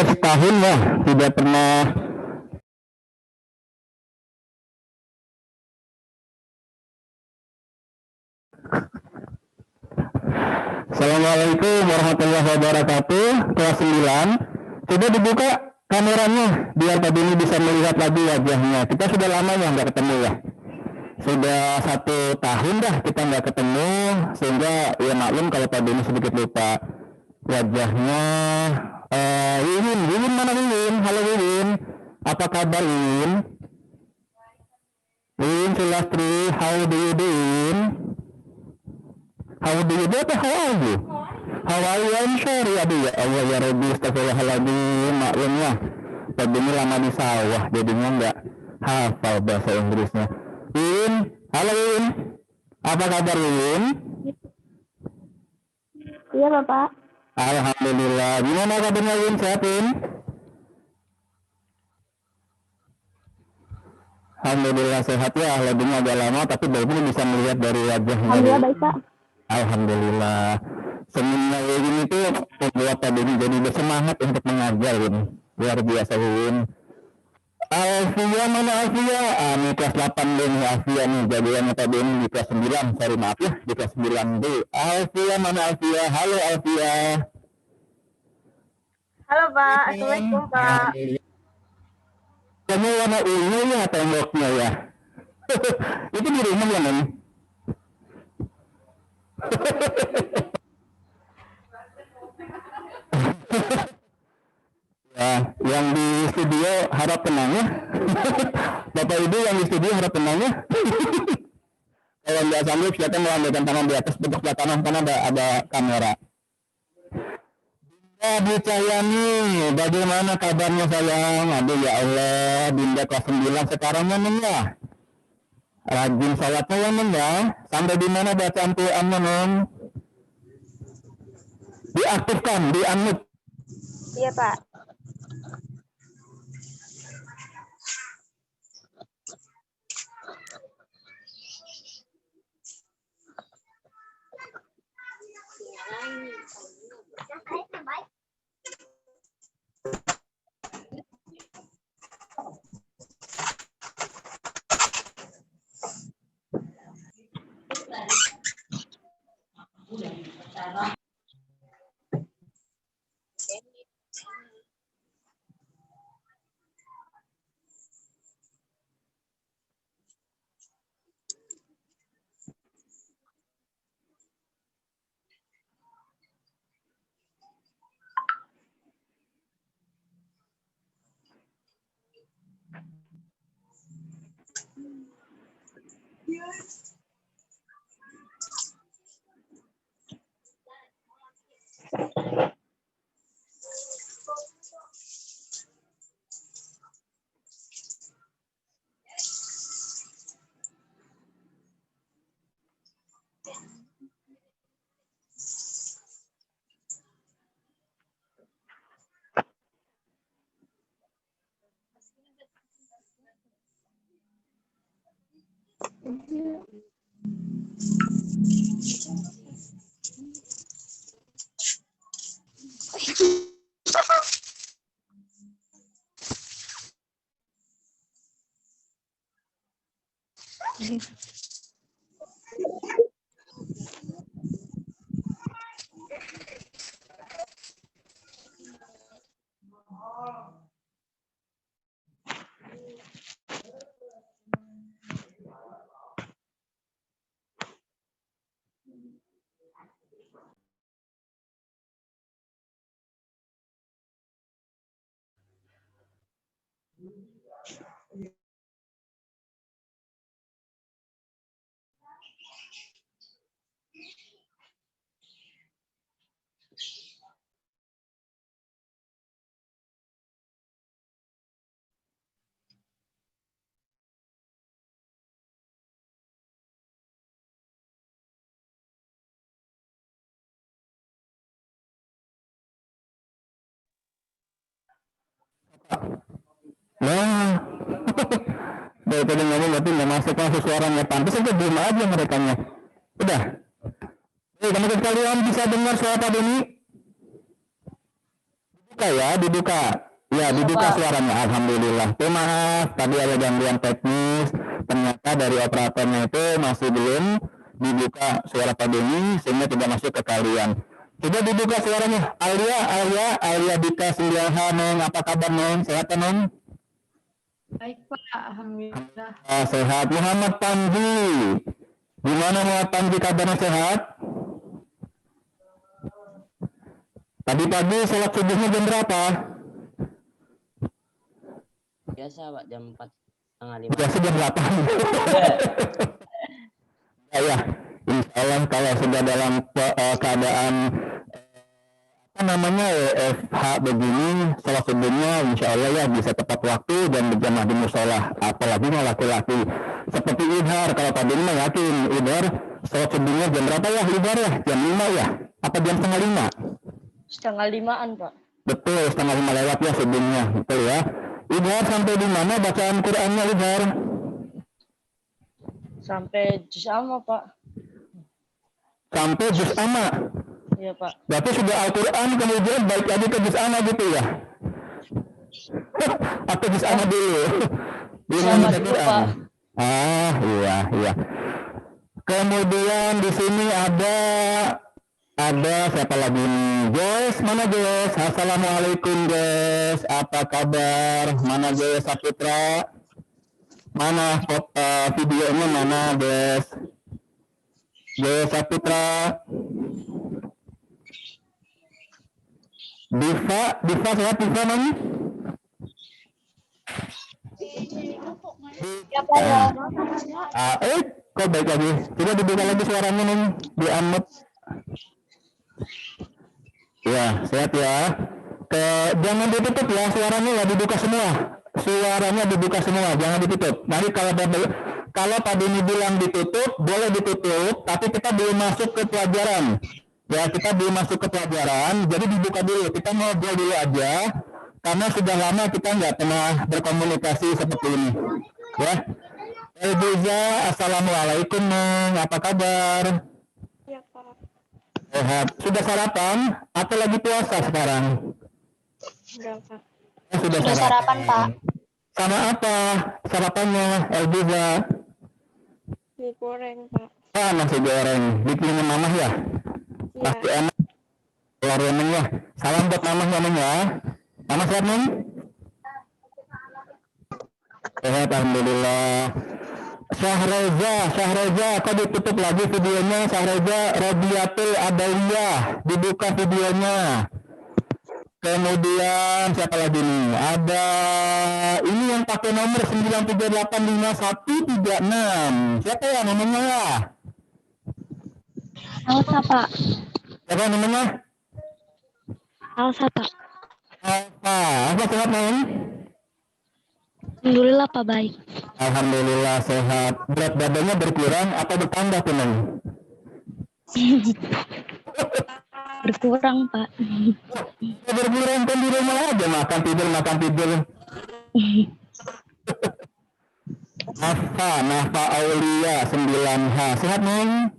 setahun ya tidak pernah. Assalamualaikum warahmatullahi wabarakatuh. Kelas 9. Coba dibuka kameranya biar Pak Beni bisa melihat lagi wajahnya. Kita sudah lama ya nggak ketemu ya. Sudah 1 tahun dah kita nggak ketemu, sehingga ya maklum kalau Pak Beni sedikit lupa wajahnya. Wiwin mana Wiwin? Halo Wiwin, apa kabar Wiwin? Wiwin Sulastri, how do you doing? How do you do? How are you? How are you? I'm sorry. Aduh ya Allah ya Rabbi, astagfirullahaladzim. Maklum ya, Pak Beni lama di sawah jadinya nggak hafal bahasa Inggrisnya. Wiwin, halo Wiwin, apa kabar Wiwin? Iya Bapak. Alhamdulillah. Gimana kabarnya Wiwin, sehat Wiwin? Alhamdulillah sehat ya, lebihnya agak lama tapi baru bisa melihat dari wajahnya. Alhamdulillah baik Pak. Alhamdulillah. Semuanya Wiwin itu membuat Pak Beni jadi bersemangat untuk mengajar Wiwin. Luar biasa Wiwin. Alfia mana Alfia? Ini kelas 8 nih Alfia nih, jagoannya Pak Beni di kelas 9. Sorry maaf ya, di kelas 9 tuh. Alfia mana Alfia? Halo Alfia. Halo Pak, Assalamualaikum Pak. Kamu warna ungu ya temboknya ya? Itu di rumah ya Nen? Ya, yang di studio harap tenang ya. Bapak Ibu yang di studio harap tenang ya. Kalau nggak sanggup silakan melambaikan tangan di atas bentuk tangan karena ada kamera. Bu Cahyani, bagaimana kabarnya sayang? Aduh ya Allah, Dinda kelas 9 sekarang Nen ya. Rajin sholatnya ya Nen ya. Sampai di mana bacaan Qurannya Nen? Diaktifkan, di-unmute. Iya Pak. Nah, daripada ngomong berarti nggak masuk suaranya pantas aja belum aja mereka nya. Udah. Teman-teman kalian bisa dengar suara Pak Beni? Dibuka ya, dibuka. Ya, dibuka suaranya. Alhamdulillah. Maaf, tadi ada gangguan teknis. Ternyata dari operatornya itu masih belum dibuka suara Pak Denny sehingga tidak masuk ke kalian. Coba dibuka suaranya. Alia Dika Silyaha, Neng. Apa kabar, Neng? Sehat, Neng? Baik Pak, alhamdulillah. Sehat. Muhammad Panji. Gimana Muhammad Panji, kabarnya sehat? Tadi pagi sholat subuhnya jam berapa? Biasa Pak, jam 4:30. Biasa jam 8. Ya, insya Allah kalau sudah dalam keadaan WFH begini, sholat subuhnya insya Allah ya bisa tepat waktu dan berjamaah di musola. Apalagi laki-laki seperti Idhar. Kalau tadi ini yakin Idhar sholat subuhnya jam berapa ya Idhar ya? Jam 5 ya? Apa jam setengah 5? Setengah 5-an Pak. Betul, setengah 5 lewat ya subuhnya, betul ya. Idhar sampai di mana bacaan Qur'annya Idhar? Sampai juz amma Pak. Sampai juz amma. Iya Pak. Berarti sudah Al-Quran kemudian balik lagi ke juz amma gitu ya? Atau juz amma dulu? Sama dulu Pak. Ah, iya. Kemudian di sini ada siapa lagi nih? Joyce, mana Joyce? Assalamualaikum Joyce, apa kabar? Mana Joyce Saputra? Mana videonya mana Joyce? Joyce Saputra. Diva sehat Diva namanya? Ya Pak ya. Kok baik lagi? Coba dibuka lagi suaranya nih, di-unmute. Ya, sehat ya. Jangan ditutup ya suaranya, ya dibuka semua. Suaranya dibuka semua, jangan ditutup. Nanti kalau Pak Denny bilang ditutup, boleh ditutup, tapi kita belum masuk ke pelajaran. Ya, kita belum masuk ke pelajaran, jadi dibuka dulu. Kita ngobrol dulu aja, karena sudah lama kita nggak pernah berkomunikasi seperti ini. Ya. Elbiza, assalamualaikum Neng, apa kabar? Ya Pak. Sehat. Sudah sarapan atau lagi puasa sekarang? Sudah Pak. Sudah sarapan Pak. Sama apa sarapannya Elbiza? Nasi goreng Pak. Nasi goreng. Bikinnya mamah ya? Pasti enak. Keluar Neng ya. Salam buat mamahnya Neng ya. Mama sehat Neng? Sehat, alhamdulillah. Syahroza, kok ditutup lagi videonya? Syahroza Robiatul Adawiyah, dibuka videonya. Kemudian siapa lagi nih? Ada ini yang pakai nomor 9385136. Siapa ya namanya ya? Alsa Pak. Siapa namanya? Alsa Pak. Apa sehat Neng? Alhamdulillah Pak baik. Alhamdulillah sehat. Berat badannya berkurang atau bertambah tuh Neng? Berkurang Pak. Berkurang kan di rumah aja makan tidur. Nafa Aulia 9H. Sehat Neng?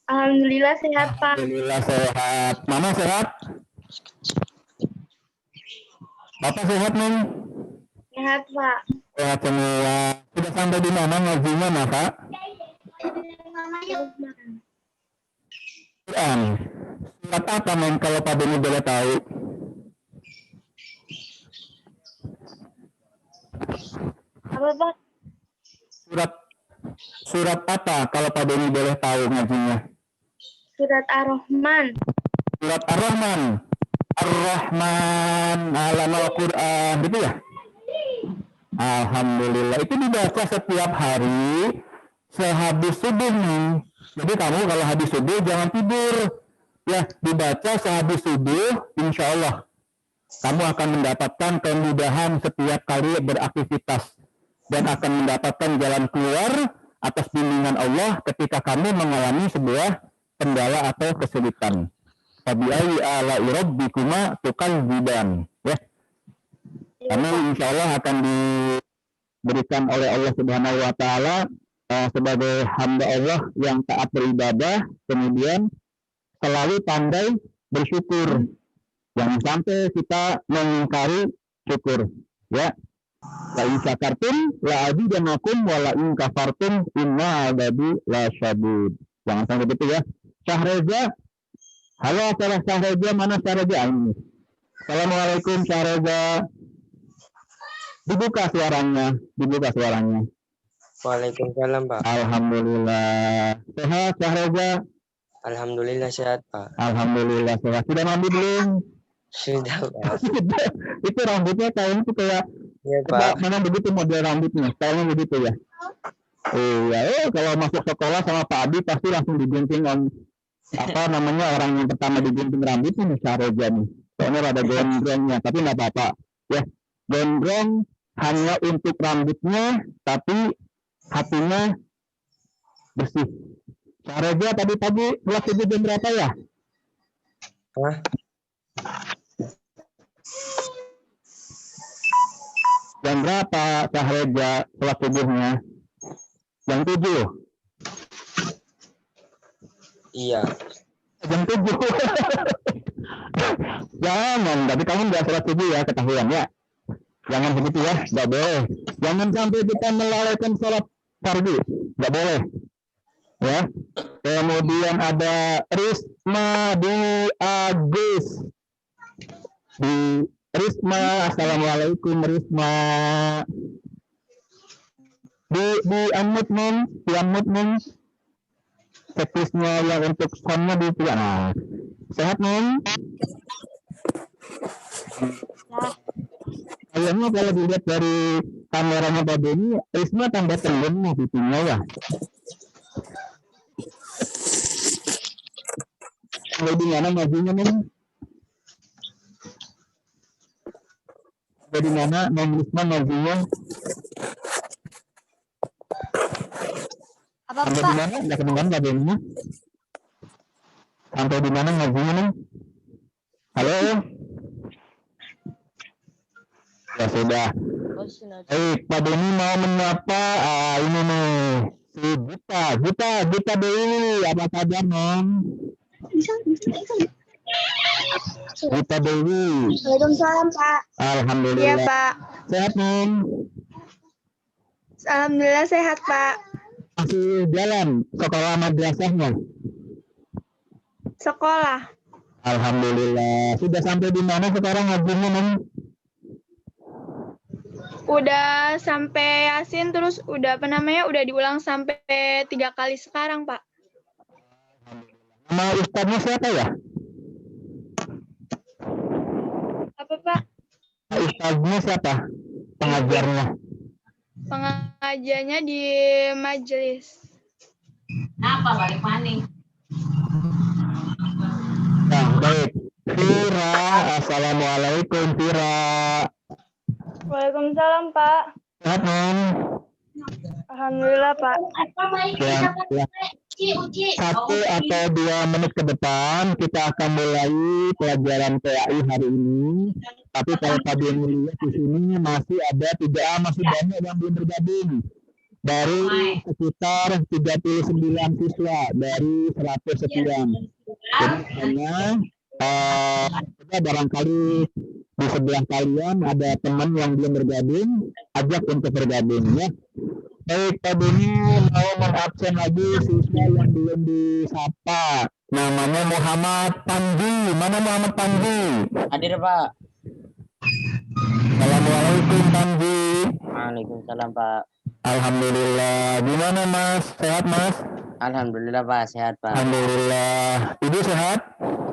Alhamdulillah sehat Pak. Alhamdulillah sehat. Mama sehat? Bapak sehat Neng? Sehat Pak. Sehat semua. Sudah sampai di mana ngajinya Nafa? Quran. Surat apa Neng kalau Pak Denny boleh tahu? Apa Pak? Surat apa kalau Pak Denny boleh tahu ngajinya? Surat Ar-Rahman. Surat Ar-Rahman. Ar-Rahman alam Al-Quran, gitu ya? Alhamdulillah. Itu dibaca setiap hari sehabis subuh nih. Jadi kamu kalau habis subuh jangan tidur. Ya, dibaca sehabis subuh, insya Allah kamu akan mendapatkan kemudahan setiap kali beraktivitas dan akan mendapatkan jalan keluar atas bimbingan Allah ketika kamu mengalami sebuah kendala atau kesulitan. Fabi'ayyi ala'i rabbikuma tukadziban, ya. Karena insya Allah akan diberikan oleh Allah Subhanahu wa Ta'ala sebagai hamba Allah yang taat beribadah, kemudian selalu pandai bersyukur. Jangan sampai kita mengingkari syukur. Ya. La in syakartum la azidannakum wa la in kafartum inna adabi la syadid. Jangan sampai begitu ya. Syahraza. Halo, Syahraza, mana Syahraza? Ini. Assalamualaikum Syahraza. Dibuka suaranya. Waalaikumsalam, Pak. Alhamdulillah. Sehat Syahraza? Alhamdulillah sehat, Pak. Alhamdulillah sehat. Sudah mandi belum? Sudah, Pak. Itu rambutnya kayaknya itu kayak Iya, Pak. mana begitu model rambutnya, stylenya begitu ya. Iya, kalau masuk sekolah sama Pak Abi pasti langsung digunting orang yang pertama digunting rambutnya nih Syahraza nih. Soalnya ada gondrongnya, tapi nggak apa-apa. Ya, gondrong hanya untuk rambutnya, tapi hatinya bersih. Syahraza tadi pagi sholat subuh jam berapa ya? Hah? Jam berapa Syahraza sholat subuhnya? Jam 7. Iya. Jam 7. Jangan, tapi kamu nggak sholat subuh ya, ketahuan ya. Jangan begitu ya, nggak boleh. Jangan sampai kita melalaikan sholat fardu, nggak boleh. Ya. Kemudian ada Risma di Agus. Di Risma, assalamualaikum Risma. Di unmute nun. Setisnya yang untuk soundnya di pihak. Nah, sehat nun. Kayaknya kalau dilihat dari kameranya Pak Beni, Risma tambah tenggelam nih pipinya ya. Kalau di mana majunya nih? Di mana Risma majunya? Apa Sampai di mana? Nggak kedengaran Pak Beni. Sampai di mana majunya nih? Halo? Ya sudah. Baik, Pak Beni mau menyapa ini nih si Gita Dewi, apa kabar non? Gita Dewi. Waalaikumsalam, Pak. Alhamdulillah. Iya, Pak. Sehat non? Alhamdulillah sehat, Pak. Masih jalan sekolah madrasahnya? Sekolah. Alhamdulillah. Sudah sampai di mana sekarang ngajinya non? Udah sampai Yasin, terus udah udah diulang sampai 3 kali sekarang, Pak. Nama ustadznya siapa ya? Apa, Pak? Ustadznya siapa? Pengajarnya? Pengajarnya di majelis. Apa balik maning? Nah, baik. Fira, assalamualaikum Fira. Waalaikumsalam, Pak. Sehat non? Alhamdulillah, Pak. Ya, satu atau 2 menit ke depan kita akan mulai pelajaran PAI hari ini. Tapi kalau tadi yang lihat di sini masih banyak yang belum bergabung. Dari sekitar 39 siswa dari 100 sekian. Jadi hanya barangkali di sebelah kalian ada teman yang belum bergabung, ajak untuk bergabung ya. Baik, Pak Beni mau mengabsen lagi siswa yang belum disapa. Namanya Muhammad Panji. Mana Muhammad Panji? Hadir, Pak. Assalamualaikum Panji. Waalaikumsalam, Pak. Alhamdulillah. Gimana Mas? Sehat Mas? Alhamdulillah, Pak. Sehat, Pak. Alhamdulillah. Ibu sehat?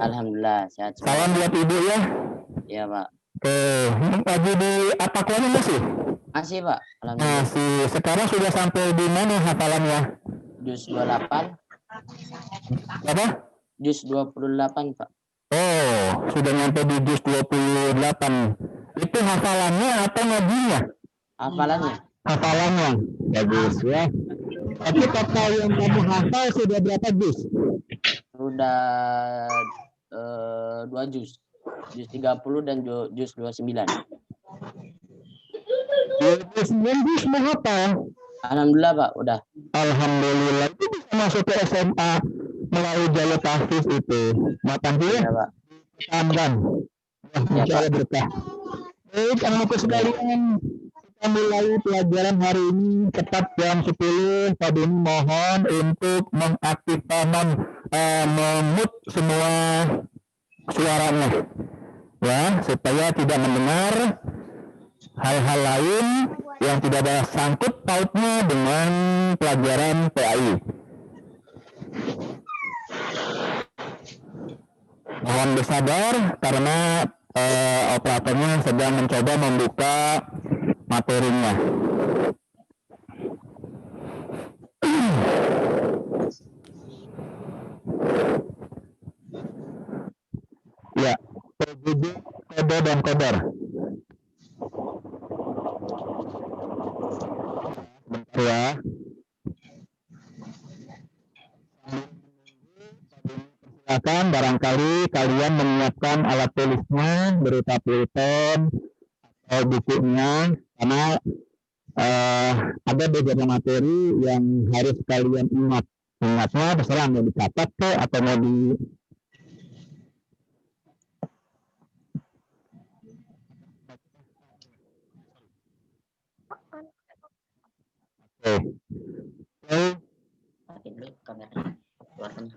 Alhamdulillah, sehat. Salam buat Ibu ya. Iya, Pak. Lagi di Apakuannya masih? Masih, Pak. Alhamdulillah. Masih. Sekarang sudah sampai di mana hafalannya? Juz 28. Apa? Juz 28, Pak. Oh, sudah nyampe di juz 28. Itu hafalannya atau ngajinya? Hafalannya? Hafalannya. Bagus ya. Tapi total yang kamu hafal sudah berapa juz? Sudah 2 juz. Juz 30 dan juz 29. 29 juz mau hafal? Alhamdulillah, Pak. Udah. Alhamdulillah. Itu bisa masuk ke SMA melalui jalur tahfiz itu. Matang dia? Ya, Pak. Tamban. Ya, Insya Allah berkah. Baik, anak-anakku sekalian, kita mulai pelajaran hari ini tepat jam 10. Pak Beni mohon untuk mengaktifkan memut semua suaranya, ya, supaya tidak mendengar hal-hal lain yang tidak ada sangkut pautnya dengan pelajaran PAI. Mohon bersabar karena operatornya sedang mencoba membuka materinya. Ya, PJJ, kode dan kodar. Bentar ya. Silakan barangkali kalian menyiapkan alat tulisnya berupa pulpen atau bukunya, karena ada beberapa materi yang harus kalian ingat. Ingatnya terserah mau dicatat ke atau mau di pakai dulu kamera. Keluarkan.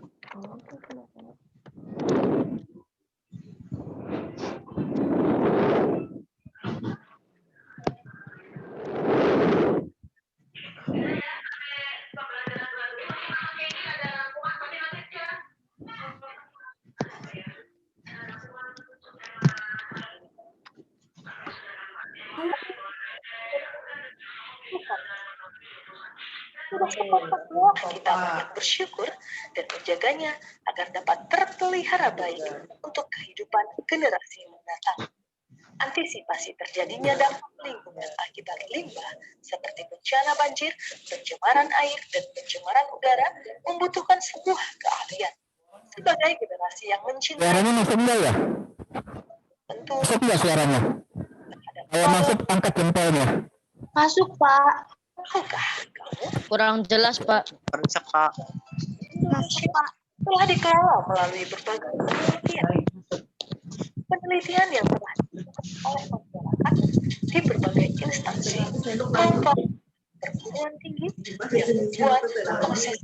Kita banyak bersyukur dan menjaganya agar dapat terpelihara baik untuk kehidupan generasi mendatang. Antisipasi terjadinya dampak lingkungan akibat limbah seperti bencana banjir, pencemaran air, dan pencemaran udara membutuhkan sebuah keahlian. Sebagai generasi yang mencintai, suaranya masuk enggak ya? tentu Masuk enggak suaranya? Kalau masuk angkat jempolnya. Masuk, Pak. tahukah kamu Kurang jelas, Pak. Rusak, Pak. telah dikelola melalui berbagai penelitian yang telah dilakukan oleh masyarakat di berbagai instansi, kelompok perguruan tinggi yang membuat proses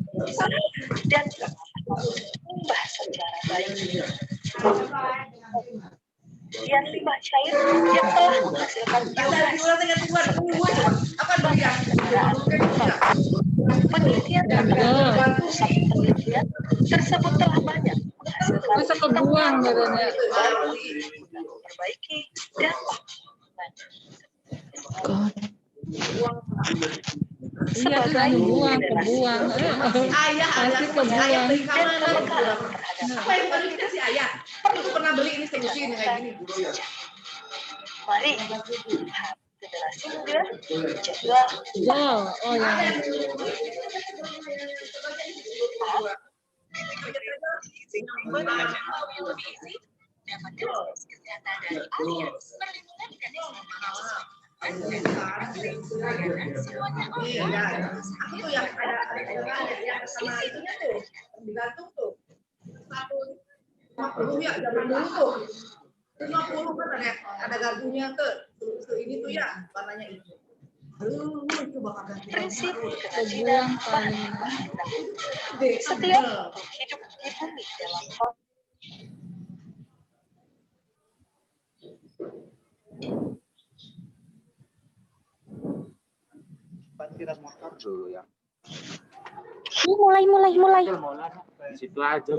dan limbah secara baik. Kemudian limbah cair yang telah menghasilkan biogas. Penelitian pusat penelitian tersebut telah banyak menghasilkan temuan baru memperbaiki dampak sebagai kebuang. Ayah ada kebuang. Apa yang baru dikasih ayah? Aku pernah beli ini solusi ini kayak gini. Mari generasi muda jaga Oh ya. Aku tuh yang ada yang sama itunya tuh digantung tuh 50 ya zaman dulu tuh 50 kan ada gardunya tuh ini tuh ya warnanya itu. prinsip kerajinan bahan setiap hidup di bumi dalam Dulu ya. Mulai. Situ aja.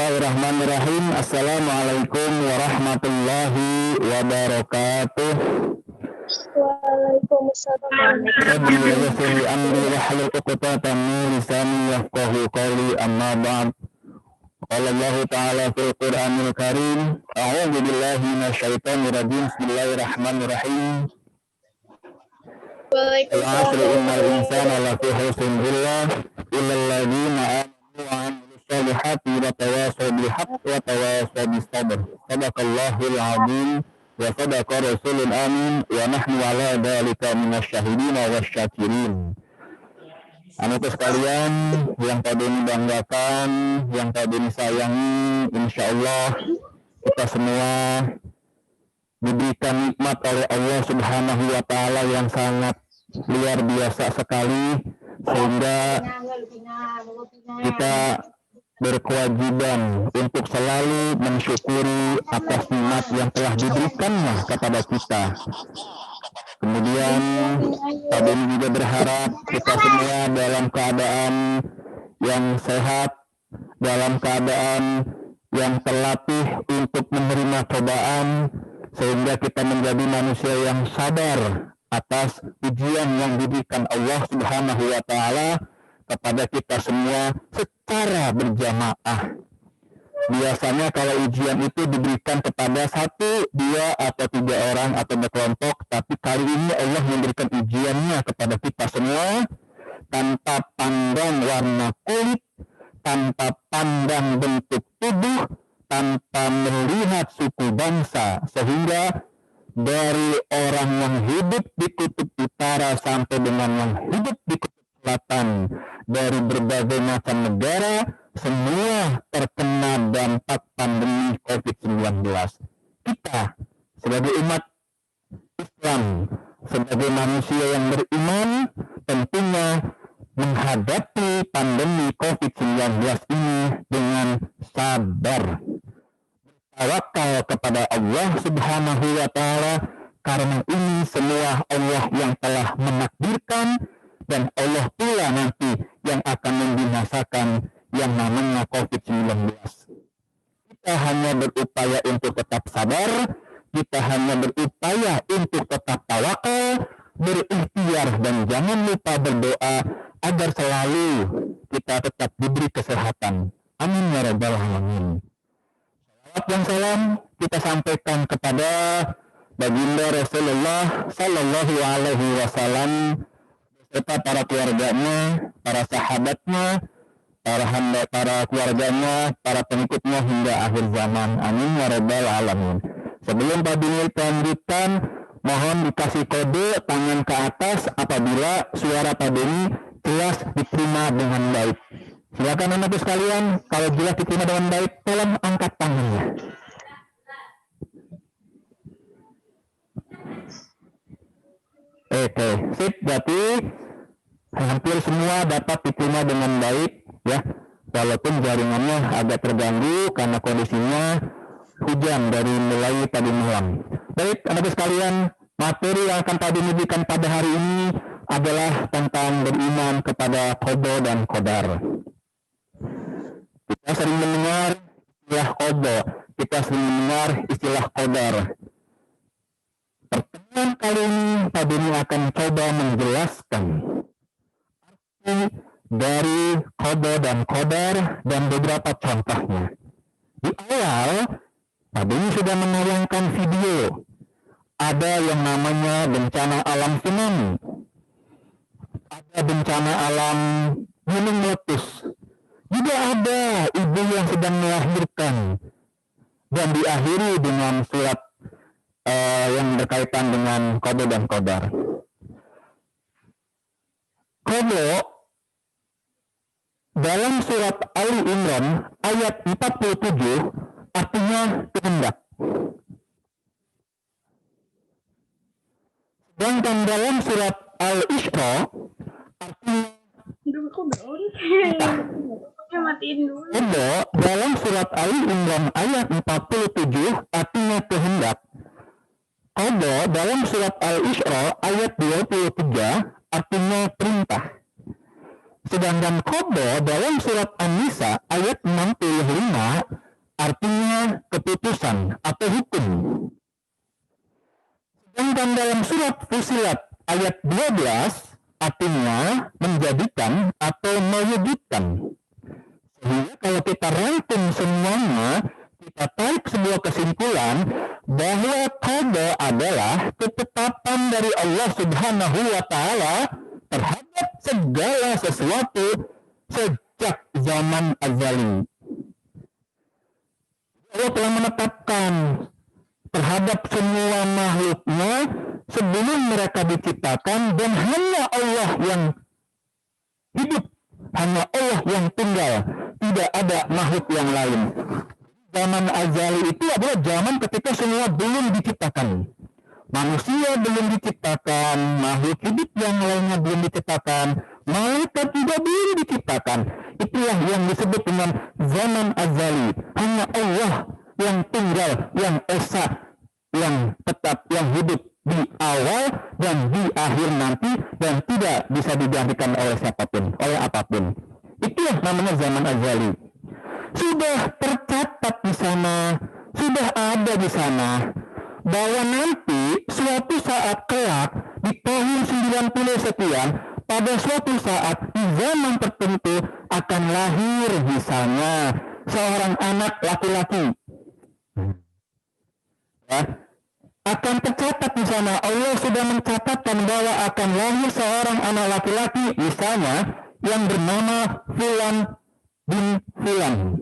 Bismillahirrahmanirrahim. Assalamualaikum warahmatullahi wabarakatuh. Waalaikumsalam. Rabbi yassir li amri wahlul 'uqdatam min lisani yafqahu qawli, amma ba'd. Qala Allah ta'ala fil Qur'anil Karim, a'udzu billahi minasyaitonir rajim. Bismillahirrahmanirrahim. Al-'asri innal insana lafi khusrin illa alladziina amanu wa 'amilus solihati wa tawasaw bil haqqi wa tawasaw bis sabr. Shadaqallahul 'azim wa sadaqa rasulul amin wa nahnu 'ala dzalika minasyahidin wasyakirin. Anak sekalian yang pada ini banggakan, yang pada ini sayangi, insya Allah kita semua diberikan nikmat oleh Allah Subhanahu wa Ta'ala yang sangat luar biasa sekali, sehingga kita berkewajiban untuk selalu mensyukuri atas nikmat yang telah diberikannya kepada kita. Kemudian Pak Beni juga berharap kita semua dalam keadaan yang sehat, dalam keadaan yang terlatih untuk menerima cobaan, sehingga kita menjadi manusia yang sabar atas ujian yang diberikan Allah Subhanahu wa Ta'ala kepada kita semua secara berjamaah. Biasanya kalau ujian itu diberikan kepada 1, 2, atau 3 orang atau berkelompok, tapi kali ini Allah memberikan ujiannya kepada kita semua tanpa pandang warna kulit, tanpa pandang bentuk tubuh, tanpa melihat suku bangsa, sehingga dari orang yang hidup di kutub utara sampai dengan yang hidup di kutub selatan, dari berbagai macam negara, semua terkena dampak pandemi COVID-19. Kita sebagai umat Islam, sebagai manusia yang beriman, tentunya menghadapi pandemi COVID-19 ini dengan sabar, tawakal kepada Allah Subhanahu wa Ta'ala, karena ini semua Allah yang telah menakdirkan, dan Allah pula nanti yang akan membinasakan yang namanya COVID-19. Kita hanya berupaya untuk tetap sabar, kita hanya berupaya untuk tetap tawakal, berikhtiar, dan jangan lupa berdoa agar selalu kita tetap diberi kesehatan. Amin ya rabbal alamin. Salawat dan salam kita sampaikan kepada baginda Rasulullah Sallallahu Alaihi Wasallam beserta para keluarganya, para sahabatnya, para keluarganya, para pengikutnya hingga akhir zaman. Amin ya rabbal alamin. Sebelum Pak Bini lanjutkan, mohon dikasih kode tangan ke atas apabila suara Pak Bini jelas diterima dengan baik. Silakan anak sekalian, kalau jelas diterima dengan baik, tolong angkat tangannya. Oke, sip, berarti hampir semua dapat diterima dengan baik, ya. Walaupun jaringannya agak terganggu karena kondisinya hujan dari mulai tadi malam. Baik, anak sekalian, materi yang akan tadi diberikan pada hari ini adalah tentang beriman kepada qada dan qadar. Kita sering mendengar istilah qada, kita sering mendengar istilah qadar. Pertemuan kali ini Pak Beni akan coba menjelaskan arti dari qada dan qadar dan beberapa contohnya. Di awal Pak Beni sudah menayangkan video. Ada yang namanya bencana alam tsunami, ada bencana alam gunung meletus, juga ada ibu yang sedang melahirkan, dan diakhiri dengan surat yang berkaitan dengan qada dan qadar. Qada dalam surat Ali Imran ayat 47 artinya kehendak. Sedangkan dalam surat Al-Isra artinya qada dalam surat Ali Imran ayat 47 artinya kehendak. Qada dalam surat Al-Isra ayat 23 artinya perintah. Sedangkan qada dalam surat An-Nisa ayat 65 artinya keputusan atau hukum. Sedangkan dalam surat Fussilat ayat 12 artinya menjadikan atau mewujudkan. Sehingga kalau kita rangkum semuanya, kita tarik sebuah kesimpulan bahwa qada adalah ketetapan dari Allah Subhanahu wa Ta'ala terhadap segala sesuatu sejak zaman azali. Allah telah menetapkan terhadap semua makhluknya sebelum mereka diciptakan, dan hanya Allah yang hidup, hanya Allah yang tunggal, tidak ada makhluk yang lain. Zaman azali itu adalah zaman ketika semua belum diciptakan. Manusia belum diciptakan, makhluk hidup yang lainnya belum diciptakan, malaikat juga belum diciptakan. Itulah yang disebut dengan zaman azali. Hanya Allah yang tunggal, yang esa, yang tetap, yang hidup di awal dan di akhir nanti, dan tidak bisa digantikan oleh siapapun, oleh apapun. Itulah namanya zaman azali. Sudah tercatat di sana, sudah ada di sana, bahwa nanti suatu saat kelak di tahun 90 sekian, pada suatu saat di zaman tertentu akan lahir misalnya seorang anak laki-laki. Ya, akan tercatat di sana, Allah sudah mencatatkan bahwa akan lahir seorang anak laki-laki misalnya yang bernama Fulan bin Fulan.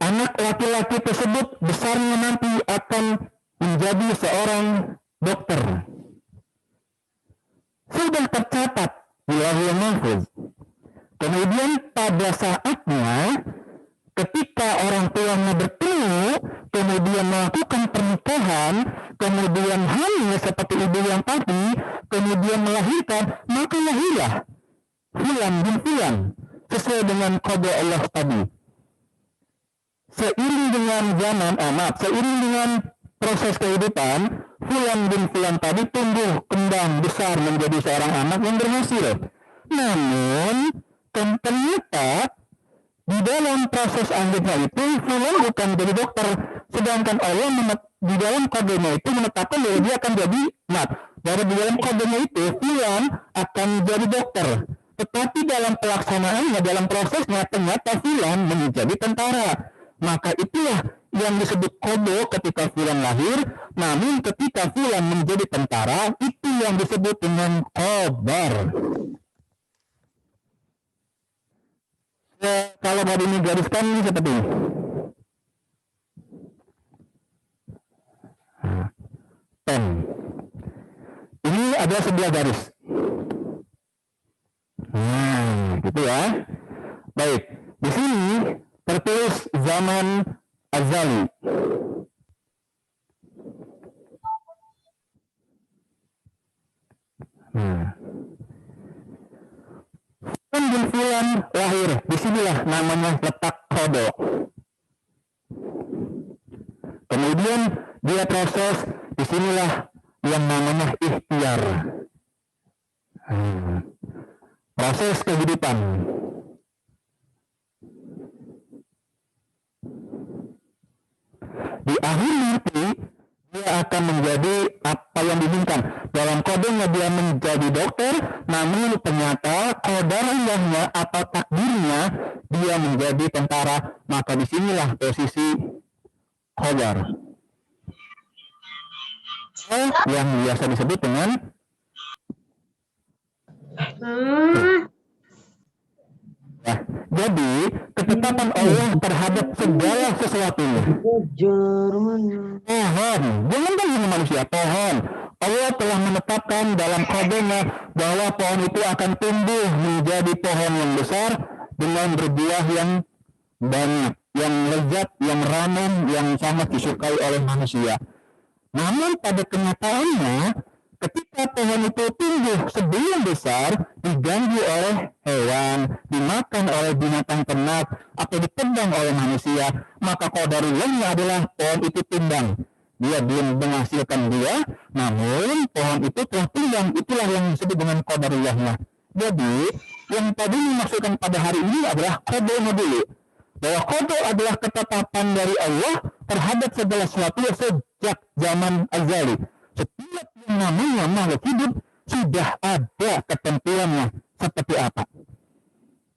Anak laki-laki tersebut besarnya nanti akan menjadi seorang dokter. Sudah tercatat di Lauhul Mahfuz. Kemudian pada saatnya ketika orang tuanya bertemu, kemudian melakukan pernikahan, kemudian hamil seperti ibu yang tadi, kemudian melahirkan, maka lahirlah Fulan bin Fulan sesuai dengan qada Allah tadi. Seiring dengan zaman, seiring dengan proses kehidupan, Fulan bin Fulan tadi tumbuh, kembang, besar menjadi seorang anak yang berhasil. Namun, ternyata di dalam proses akhirnya itu, Fulan bukan jadi dokter. Sedangkan Allah di dalam kodenya itu menetapkan bahwa dia akan jadi, dari di dalam kodenya itu, Fulan akan jadi dokter. Tetapi dalam pelaksanaannya, dalam prosesnya, ternyata Fulan menjadi tentara. Maka itulah yang disebut kodo ketika Fulan lahir. Namun ketika Fulan menjadi tentara, itu yang disebut dengan khobar. Kalau mau digariskan ini seperti ini. Pen. Ini adalah sebuah garis. Gitu ya. Baik. Di sini tertulis zaman azali. Fulan bin Fulan lahir. Disinilah namanya letak kodo. Kemudian dia proses. Disinilah yang namanya ikhtiar. Proses kehidupan. Di akhir nanti dia akan menjadi apa yang diinginkan. Dalam kodenya dia menjadi dokter, namun ternyata qadariyahnya atau takdirnya dia menjadi tentara. Maka disinilah posisi qadar, yang biasa disebut dengan ya, jadi ketetapan Allah terhadap segala sesuatunya. Pohon, jangan hanya manusia, pohon. Allah telah menetapkan dalam kodenya bahwa pohon itu akan tumbuh menjadi pohon yang besar dengan berbuah yang banyak, yang lezat, yang ramen, yang sangat disukai oleh manusia. Namun pada kenyataannya, ketika pohon itu tumbuh sebelum besar, diganggu oleh hewan, dimakan oleh binatang ternak, atau ditendang oleh manusia, maka qadariyahnya adalah pohon itu tumbang. Dia belum menghasilkan buah, namun pohon itu telah tumbang. Itulah yang disebut dengan qadariyahnya. Jadi yang tadi dimaksudkan pada hari ini adalah qada'nya dulu. Bahwa qada adalah ketetapan dari Allah terhadap segala sesuatu sejak zaman azali. Setiap yang namanya makhluk hidup sudah ada ketentuannya seperti apa.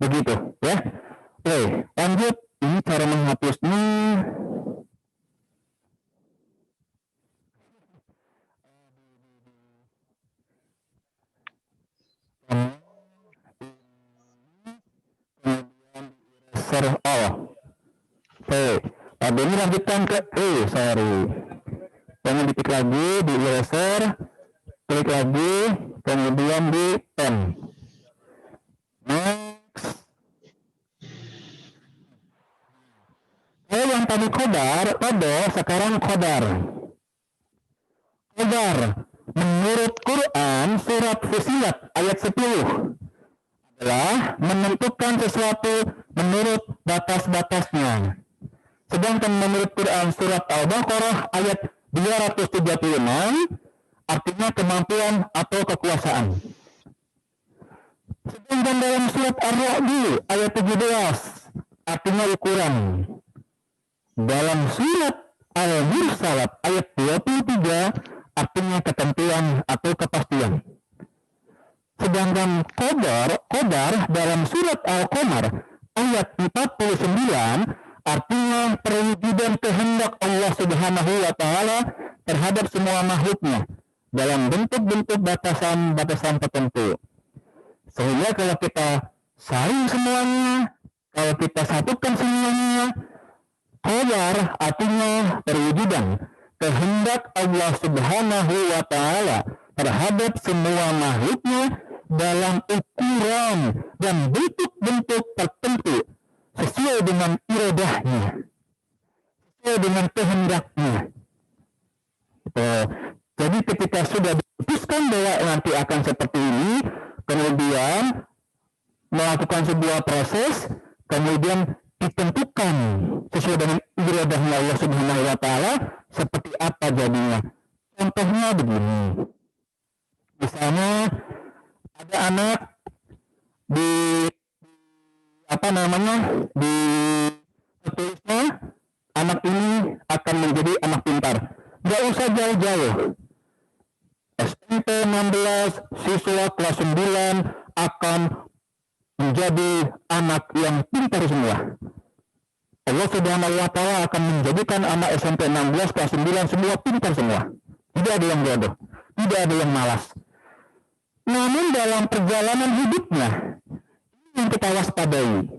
Begitu ya. Oke, lanjut. Ini cara menghapusnya. Oke, tadi ini lanjutkan ke jangan diklik lagi di eraser, klik lagi, kemudian di pen. Next. Yang tadi kodo sekarang kodar. Kodar menurut Quran surat Fusilat ayat 10 adalah menentukan sesuatu menurut batas-batasnya. Sedangkan menurut Quran surat Al-Baqarah ayat 236 artinya kemampuan atau kekuasaan. Sedangkan dalam surat Ar-Ra'd ayat 17 artinya ukuran. Dalam surat Al-Mursalat ayat 23 artinya ketentuan atau kepastian. Sedangkan qadar dalam surat Al-Qamar ayat 49 artinya perwujudan kehendak Allah Subhanahu wa taala terhadap semua makhluknya dalam bentuk-bentuk batasan-batasan tertentu. Sehingga kalau kita saring semuanya, kalau kita satukan semuanya, qadar artinya perwujudan kehendak Allah Subhanahu wa taala terhadap semua makhluknya dalam ukuran dan bentuk-bentuk tertentu sesuai dengan iradahnya, sesuai dengan kehendaknya. Jadi ketika sudah diputuskan bahwa nanti akan seperti ini, kemudian melakukan sebuah proses, kemudian ditentukan sesuai dengan iradahnya Allah Subhanahu wa taala seperti apa jadinya. Contohnya begini. Misalnya ada anak di tertulisnya anak ini akan menjadi anak pintar. Gak usah jauh-jauh. SMP 16 siswa kelas 9 akan menjadi anak yang pintar semua. Allah Subhanahu wa taala akan menjadikan anak SMP 16 kelas 9 semua pintar semua. Tidak ada yang bodoh, tidak ada yang malas. Namun dalam perjalanan hidupnya yang kita waspadai.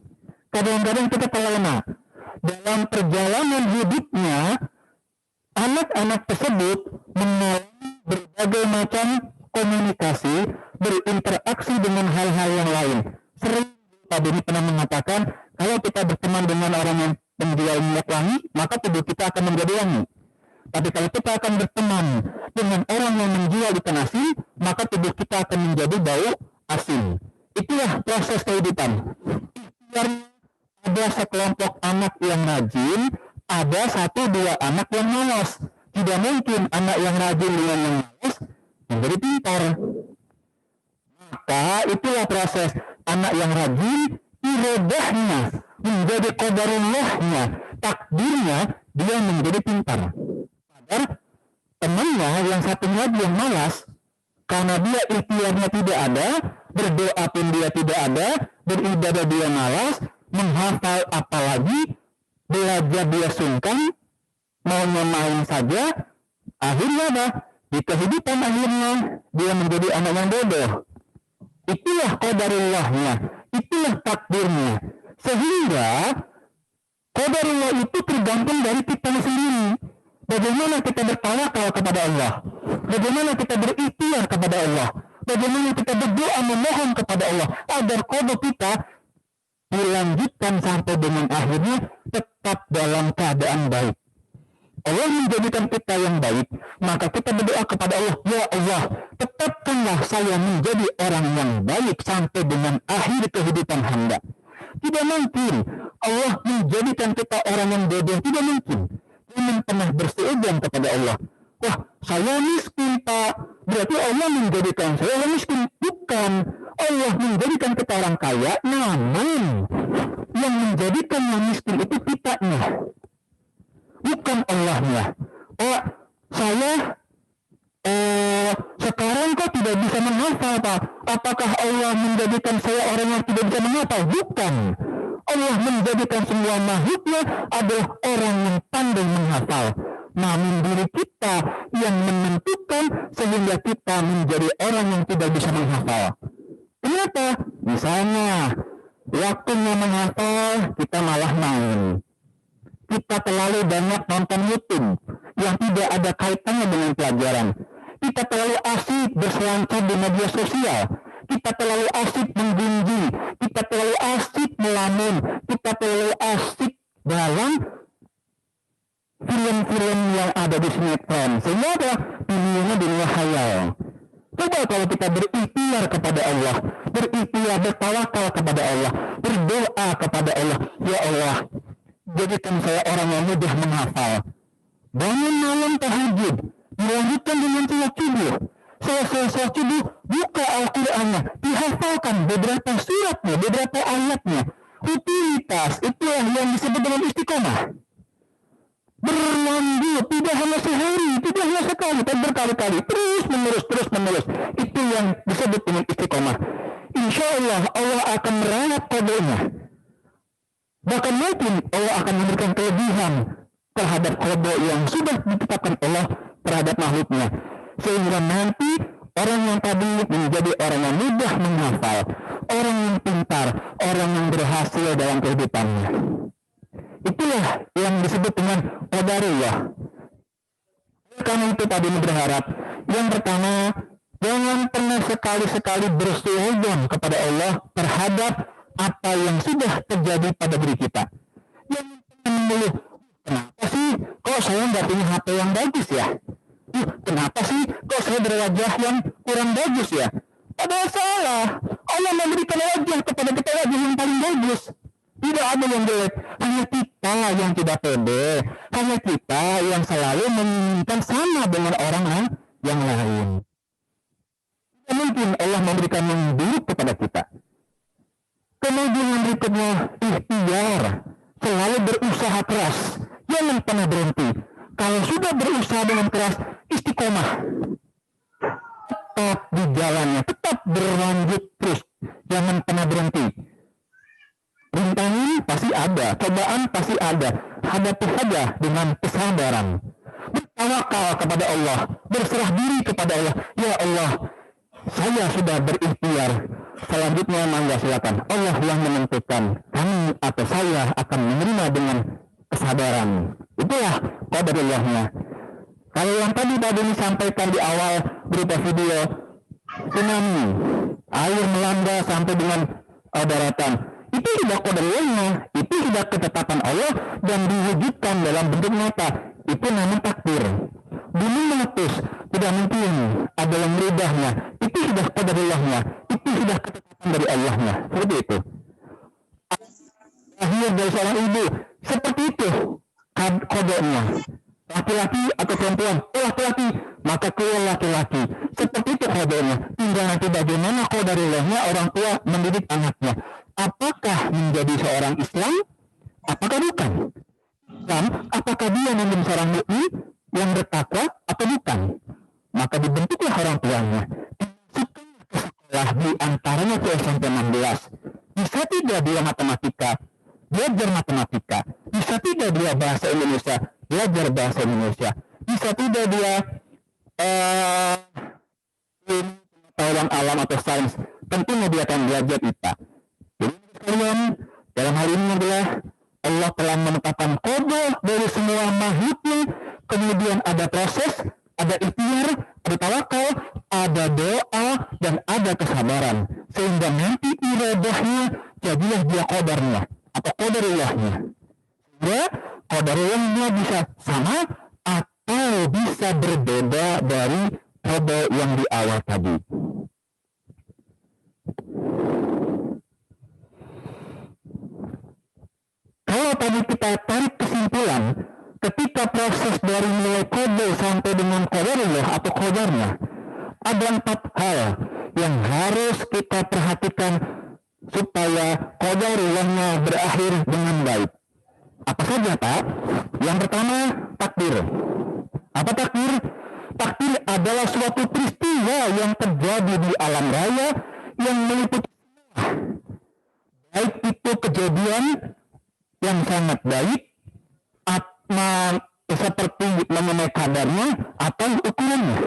Kadang-kadang kita terlena. Dalam perjalanan hidupnya anak-anak tersebut mengalami berbagai macam komunikasi, berinteraksi dengan hal-hal yang lain. Sering Pak Beni pernah mengatakan, kalau kita berteman dengan orang yang menjual minyak wangi, maka tubuh kita akan menjadi wangi. Tapi kalau kita akan berteman dengan orang yang menjual ikan asin, maka tubuh kita akan menjadi bau asin. Itulah proses kehidupan. Ada sekelompok anak yang rajin, ada 1-2 anak yang malas. Tidak mungkin anak yang rajin dengan yang malas menjadi pintar. Maka itulah proses anak yang rajin, iradahnya menjadi qadarullahnya, takdirnya dia menjadi pintar. Padahal temannya yang satunya lagi yang malas, karena dia ikhtiarnya tidak ada, berdoa pun dia tidak ada, beribadah dia malas, menghafal apalagi, belajar dia sungkan, maunya main saja, akhirnya apa? Di kehidupan akhirnya dia menjadi anak yang bodoh. Itulah qadarullahnya, itulah takdirnya. Sehingga qadarullah itu tergantung dari kita sendiri. Bagaimana kita bertawakal kepada Allah, bagaimana kita berikhtiar kepada Allah, bagaimana kita berdoa memohon kepada Allah agar qada kita dilanjutkan sampai dengan akhirnya tetap dalam keadaan baik. Allah menjadikan kita yang baik, maka kita berdoa kepada Allah, ya Allah, tetapkanlah saya menjadi orang yang baik sampai dengan akhir kehidupan hamba. Tidak mungkin Allah menjadikan kita orang yang bodoh, tidak mungkin. Jangan pernah berseujung kepada Allah. Wah, saya miskin Pak, berarti Allah menjadikan saya miskin. Bukan, Allah menjadikan kita orang kaya, namun yang menjadikan yang miskin itu kitanya, bukan Allahnya. Oh, saya sekarang kok tidak bisa menghafal, Pak? Apakah Allah menjadikan saya orang yang tidak bisa menghafal? Bukan. Allah menjadikan semua makhluknya adalah orang yang pandai menghafal. Namun diri kita yang menentukan sehingga kita menjadi orang yang tidak bisa menghafal. Kenapa? Misalnya, waktunya menghafal kita malah main. Kita terlalu banyak nonton YouTube yang tidak ada kaitannya dengan pelajaran. Kita terlalu asik berselancar di media sosial. Kita terlalu asik menggunjing. Kita terlalu asik melamun. Kita terlalu asik dalam film-film yang ada di sinetron. Sehingga ada dunianya dunia khayal. Coba kalau kita berikhtiar kepada Allah, berikhtiar, bertawakal kepada Allah, berdoa kepada Allah, ya Allah, jadikan saya orang yang mudah menghafal. Bangun malam tahajud, dilanjutkan dengan sholat subuh. Selesai sholat subuh, buka Al-Qur'annya, dihafalkan beberapa suratnya, beberapa ayatnya. Rutinitas itulah yang disebut dengan istiqomah. Berlanjut, tidak hanya sehari, tidak hanya sekali, tapi berkali-kali, terus menerus. Itu yang disebut dengan istiqomah. Insya Allah, Allah akan merawat qadanya. Bahkan mungkin Allah akan memberikan kelebihan terhadap qada yang sudah ditetapkan Allah terhadap makhluknya. Sehingga nanti orang yang tadi menjadi orang yang mudah menghafal, orang yang pintar, orang yang berhasil dalam kehidupannya. Itulah yang disebut dengan qadariyah. Karena itu tadi berharap, yang pertama, jangan pernah sekali-sekali bersuudzon kepada Allah terhadap apa yang sudah terjadi pada diri kita. Yang mengeluh, kenapa sih kok saya nggak punya HP yang bagus ya? Kenapa sih kok saya berwajah yang kurang bagus ya? Padahal salah. Allah memberikan wajah kepada kita, wajah yang paling bagus. Tidak ada yang jelek. Hanya kita yang tidak pede. Hanya kita yang selalu menginginkan sama dengan orang yang lain. Tidak mungkin Allah memberikan yang buruk kepada kita. Kemudian yang berikutnya, ikhtiar. Selalu berusaha keras. Jangan pernah berhenti. Kalau sudah berusaha dengan keras, istiqomah. Tetap di jalannya, tetap berlanjut terus. Jangan pernah berhenti. Rintangan pasti ada, cobaan pasti ada. Hadapi saja dengan kesabaran. Bertawakal kepada Allah, berserah diri kepada Allah. Ya Allah, saya sudah berikhtiar. Selanjutnya mangga silakan. Allah yang menentukan kami atau saya akan menerima dengan kesabaran. Itulah qadariyahnya. Kalau yang tadi disampaikan di awal berupa video tsunami, air melanda sampai dengan daratan, itu sudah qadariyahnya, itu sudah ketetapan Allah dan diwujudkan dalam bentuk nyata. Itu namanya takdir. Gunung meletus, tidak mungkin ada yang merubahnya. Itu sudah qadariyahnya, itu sudah ketetapan dari Allahnya. Seperti itu. Lahir dari seorang ibu, seperti itu kodenya. Laki-laki atau perempuan, laki-laki, maka keluar laki-laki. Seperti itu kodenya. Tinggal nanti bagaimana qadariyahnya orang tua mendidik anaknya. Apakah menjadi seorang Islam? Apakah bukan? Dan apakah dia menjadi seorang mukmin yang bertakwa atau bukan? Maka dibentuklah orang tuanya. Sekolah di antaranya ke SMP 16. Bisa tidak dia matematika, belajar matematika. Bisa tidak dia bahasa Indonesia, belajar bahasa Indonesia. Bisa tidak dia pengetahuan alam atau sains, tentunya dia akan belajar IPA. Jadi sekalian, dalam hal ini adalah Allah telah menetapkan qada dari semua makhluknya. Kemudian ada proses, ada ikhtiar, ada tawakal, ada doa, dan ada kesabaran. Sehingga nanti iradahnya jadilah dia qadarnya atau qadariyahnya. Sehingga qadariyahnya bisa sama atau bisa berbeda dari qada yang di awal tadi. Kalau tadi kita tarik kesimpulan, ketika proses dari mulai qada sampai dengan qadariyah atau qadarnya, ada 4 hal. yang harus kita perhatikan supaya qadarullah berakhir dengan baik. Apa saja, Pak? Yang pertama, takdir. Apa takdir? Takdir adalah suatu peristiwa yang terjadi di alam raya yang meliputi baik itu kejadian yang sangat baik seperti mengenai kadarnya atau ukurannya,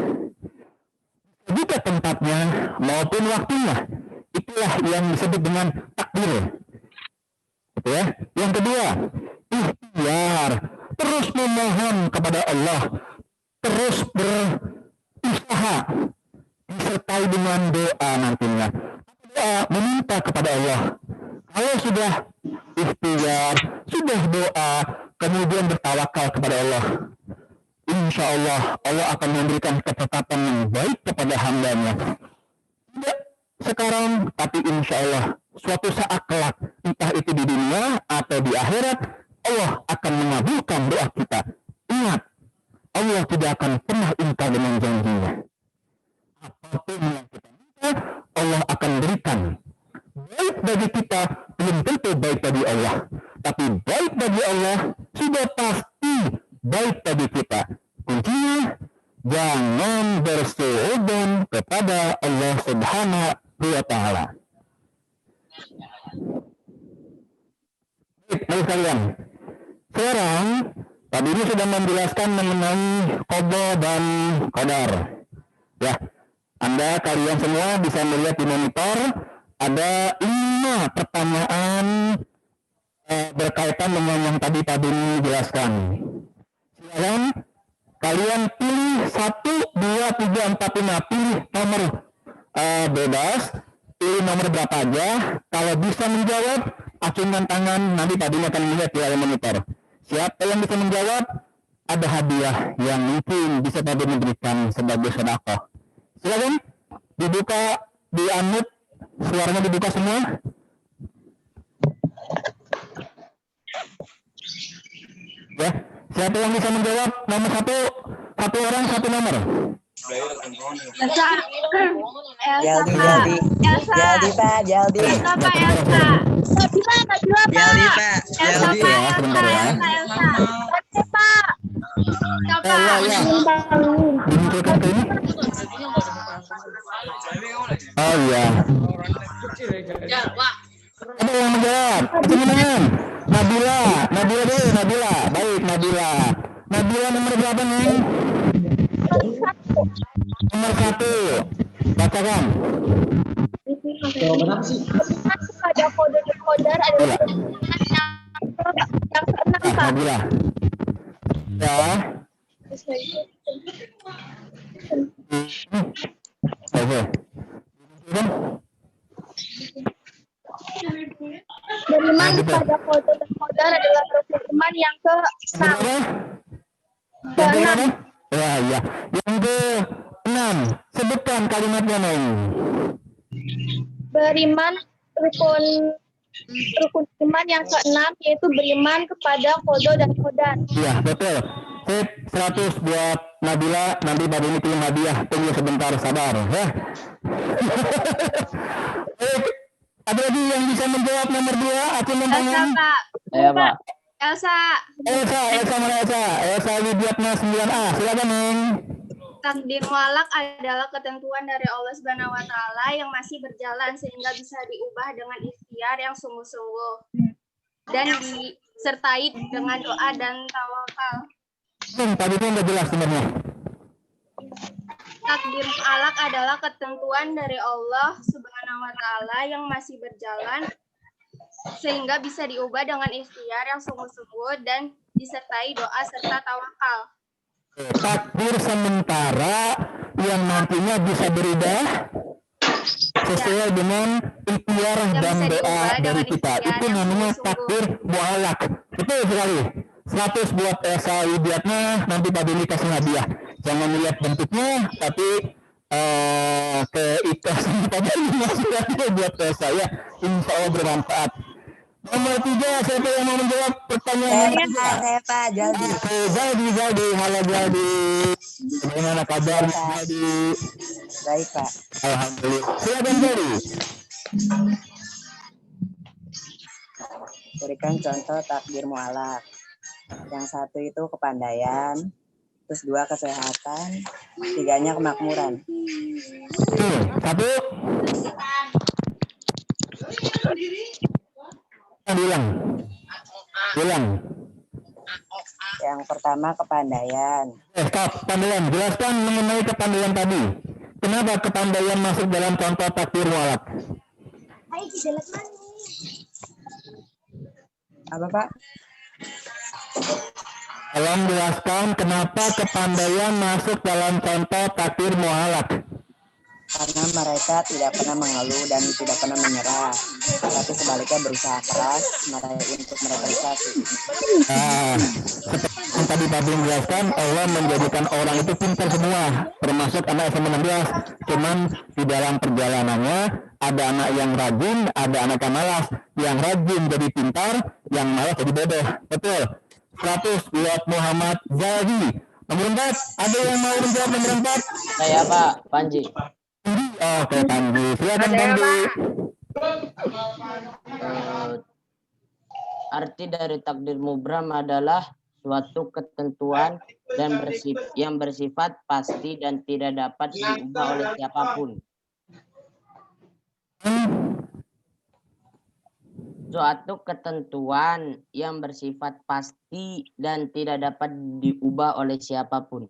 juga tempatnya maupun waktunya. Itulah yang disebut dengan takdir. Gitu ya. Yang kedua, ikhtiar, terus memohon kepada Allah, terus berusaha disertai dengan doa nantinya. Doa meminta kepada Allah. Kalau sudah ikhtiar, sudah doa, kemudian bertawakal kepada Allah, insya Allah Allah akan memberikan ketetapan yang baik kepada hambanya. Tidak sekarang, tapi insya Allah suatu saat kelak, entah itu di dunia atau di akhirat, Allah akan mengabulkan doa kita. Ingat, Allah tidak akan pernah ingkar dengan janjinya. Apapun yang kita minta, Allah akan berikan. Baik bagi kita belum tentu baik bagi Allah, tapi baik bagi Allah sudah pasti baik bagi kita. Kuncinya jangan bersuudzon kepada Allah Subhanahu wa Ta'ala. Baik kalian. Sekarang tadi ini sudah menjelaskan mengenai qada dan qadar. Ya, Anda kalian semua bisa melihat di monitor ada 5 pertanyaan berkaitan dengan yang tadi Pak Beni jelaskan. Silakan kalian pilih 1, 2, 3, 4, 5, pilih nomor bebas, pilih nomor berapa aja. Kalau bisa menjawab, acungkan tangan, nanti Pak Beni akan melihat di layar monitor. Siapa yang bisa menjawab, ada hadiah yang mungkin bisa Pak Beni berikan sebagai sedekah. Silakan dibuka, di-unmute. Suaranya dibuka semua. Ya, siapa yang bisa menjawab? Nomor 1, 1 orang 1 nomor. Elsa. Jaldi, Elsa. Jaldi Pak, Jaldi. Elsa Pak, Elsa. Nabila Jaldi Pak. Pak, Elsa Jaldi. Pak, Ya, sebentar ya. Elsa. Oke Pak. Coba. Ya. Dimunculkan ke ini. Oh iya. Ada yang menjawab? Teman-teman. Nabila deh, Nabila. Baik, Nabila. Nabila nomor berapa nih? Nomor 1. Bacakan. Pada kode decoder adalah yang keenam Pak. Nabila. Ya. Oke. Beriman pada kode decoder adalah rukun yang ke-6. Ke-6. Ya, ya. Yang ke-6. Sebutkan kalimatnya, Neng. Beriman rukun iman yang ke-6 yaitu beriman kepada kodo dan kodar. Iya, betul. Sip, 100 buat Nabila. Nanti baru ini pilih hadiah. Tunggu sebentar, sabar ya. Ada lagi yang bisa menjawab nomor 2? Acun Elsa tangan. Pak. Saya Pak. Elsa. Elsa mana Elsa? Elsa Widiatna 9A. Silakan, Neng. Takdir mualak adalah ketentuan dari Allah Subhanahu wa Ta'ala yang masih berjalan sehingga bisa diubah dengan ikhtiar yang sungguh-sungguh dan disertai dengan doa dan tawakal. Tadi itu nggak jelas sebenarnya. Takdir mualak adalah ketentuan dari Allah Subhanahu wa Ta'ala yang masih berjalan sehingga bisa diubah dengan ikhtiar yang sungguh-sungguh dan disertai doa serta tawakal. Takdir sementara yang nantinya bisa berubah sesuai dengan ikhtiar dan doa dari kita. Itu namanya takdir mualak. Betul sekali. 100 buat Elsa Widiatna. Nanti Pak Dini kasih hadiah. Jangan melihat bentuknya, tapi keikhlasan Pak Dini masih ada buat Elsa ya. Insya Allah bermanfaat. Nomor 3, siapa yang mau menjawab pertanyaan? Saya Pak, Jaldi. Jaldi. Halo Jaldi. Bagaimana kabar Jaldi? Baik Pak. Alhamdulillah. Silakan Jali. Berikan contoh takdir mualaf. Yang satu itu kepandaian, terus 2 kesehatan, 3-nya kemakmuran. Satu. Bilang. Yang pertama kepandaian. Stop, kepandaian. Jelaskan mengenai kepandaian tadi. Kenapa kepandaian masuk dalam contoh takdir mualaf? Apa Pak? Tolong jelaskan kenapa kepandaian masuk dalam contoh takdir mualaf. Karena mereka tidak pernah mengeluh dan tidak pernah menyerah, tapi sebaliknya berusaha keras untuk merealisasi. Seperti yang tadi Pak Bin jelaskan, Allah menjadikan orang itu pintar semua, termasuk anak SMA 16. Cuman di dalam perjalanannya ada anak yang rajin, ada anak yang malas. Yang rajin jadi pintar, yang malas jadi bodoh. Betul. 100 buat Muhammad Zahdi. Nomor 4, ada yang mau menjawab nomor 4? Saya Pak Panji. Oke, Panji. Silakan Panji. Arti dari takdir mubram adalah suatu ketentuan dan yang bersifat pasti dan tidak dapat diubah oleh siapapun. Suatu ketentuan yang bersifat pasti dan tidak dapat diubah oleh siapapun.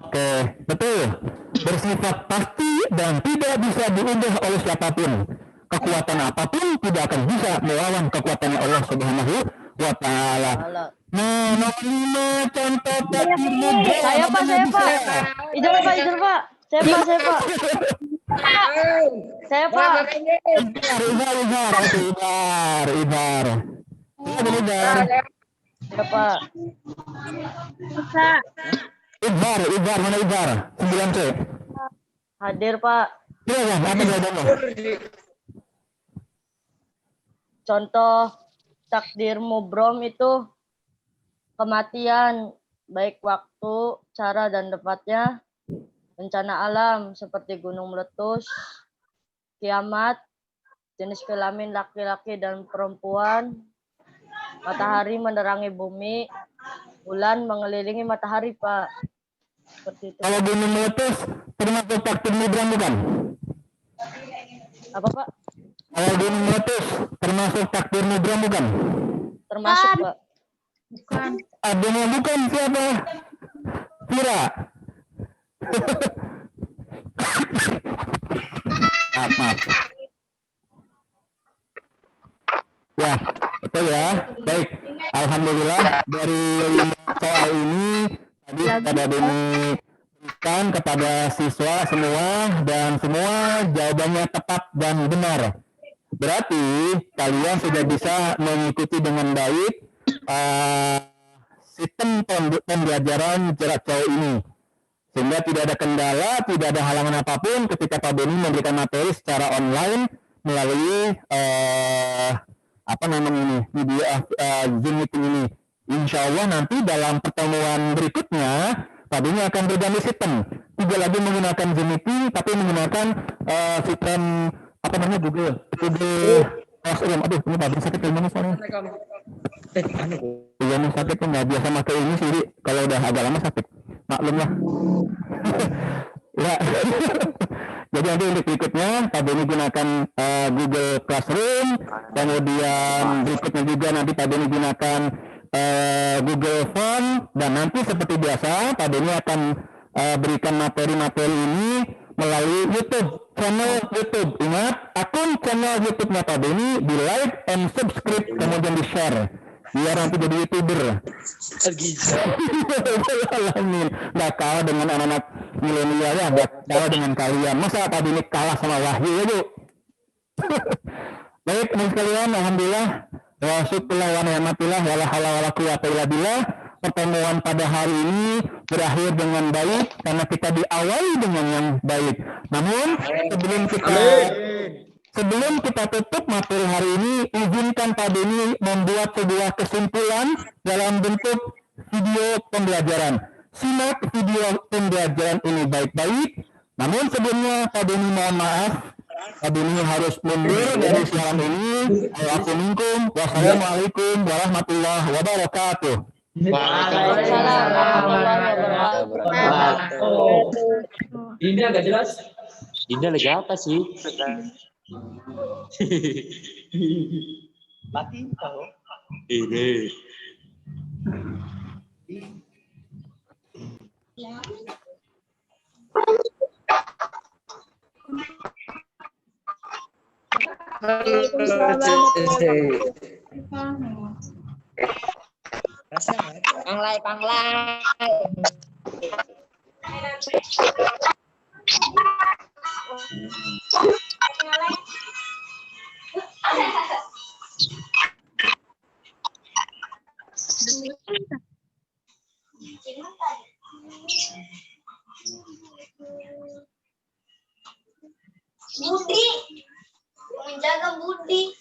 Oke, betul. Bersifat pasti dan tidak bisa diubah oleh siapapun. Kekuatan apapun tidak akan bisa melawan kekuatan Allah Subhanahu wa Ta'ala. Nah, nomor 5 contoh takdir mubram. Saya Pak. Izin Pak. Saya Pak. Ibar. Ya Pak. Ibar, mana Ibar? 9C. Hadir Pak. Iya, apa jawabannya? Contoh takdir mubrom itu kematian, baik waktu, cara dan tempatnya, bencana alam seperti gunung meletus, kiamat, jenis kelamin laki-laki dan perempuan, matahari menerangi bumi, bulan mengelilingi matahari, Pak. Seperti itu. Kalau gunung meletus termasuk takdir mubram bukan? Apa Pak? Kalau gunung meletus termasuk takdir mubram bukan? Termasuk Pak. Bukan. Adanya bukan siapa? Kira. Maaf. Ya, betul ya. Baik. Alhamdulillah dari soal ini tadi pada diberikan kepada siswa semua dan semua jawabannya tepat dan benar. Berarti kalian sudah bisa mengikuti dengan baik sistem pembelajaran jarak jauh ini. Sehingga tidak ada kendala, tidak ada halangan apapun ketika Pak Beni memberikan materi secara online melalui video Zoom meeting ini. Insya Allah nanti dalam pertemuan berikutnya Pak Beni akan berganti sistem. Tidak lagi menggunakan Zoom meeting, tapi menggunakan sistem Google Classroom. Aduh, ini Pak Beni sakit ilmunya soalnya. Ilmu sakit nggak biasa pakai ini sih, kalau udah agak lama sakit. Maklum lah. Ya. Jadi nanti untuk berikutnya Pak Beni gunakan Google Classroom, kemudian berikutnya juga nanti Pak Beni gunakan Google Form, dan nanti seperti biasa Pak Beni akan berikan materi-materi ini melalui YouTube, channel YouTube. Ingat, akun channel YouTube-nya Pak Beni di like and subscribe, kemudian di share. Biar nanti jadi YouTuber. Nggak kalah dengan anak-anak milenial ya, nggak kalah dengan kalian. Masa Pak Beni kalah sama Wahyu ya, Bu? Baik, teman sekalian, alhamdulillah. Wa syukurlah wa ni'matillah wa la haula wa la quwwata illa billah. Pertemuan pada hari ini berakhir dengan baik karena kita diawali dengan yang baik. Namun sebelum kita tutup materi hari ini, izinkan Pak Beni membuat sebuah kesimpulan dalam bentuk video pembelajaran. Simak video pembelajaran ini baik-baik, Namun sebelumnya Pak Beni mohon maaf, Pak Beni harus mundur dari siaran ini. Aku minkum. Wassalamualaikum warahmatullahi wabarakatuh. Waalaikumsalam warahmatullahi wabarakatuh. Dinda nggak jelas? Dinda lagi apa sih? Mati tahu. Ini. Panglai. Budi, menjaga Budi.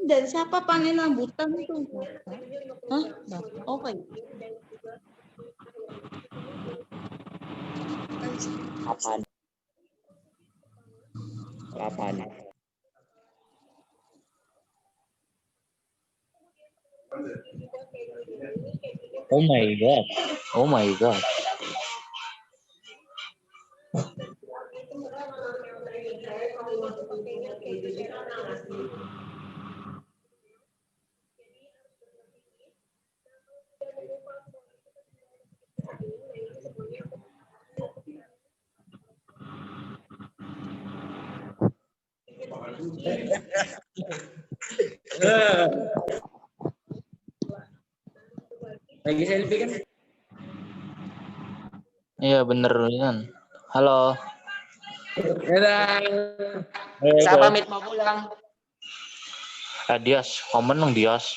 Dari siapa panen rambutan itu? Hah? Oke. Kapan? Oh my god. Oh my god. Lagi selfie kan? Iya bener kan. Halo. Saya pamit mau pulang. Dias, komen dong Dias.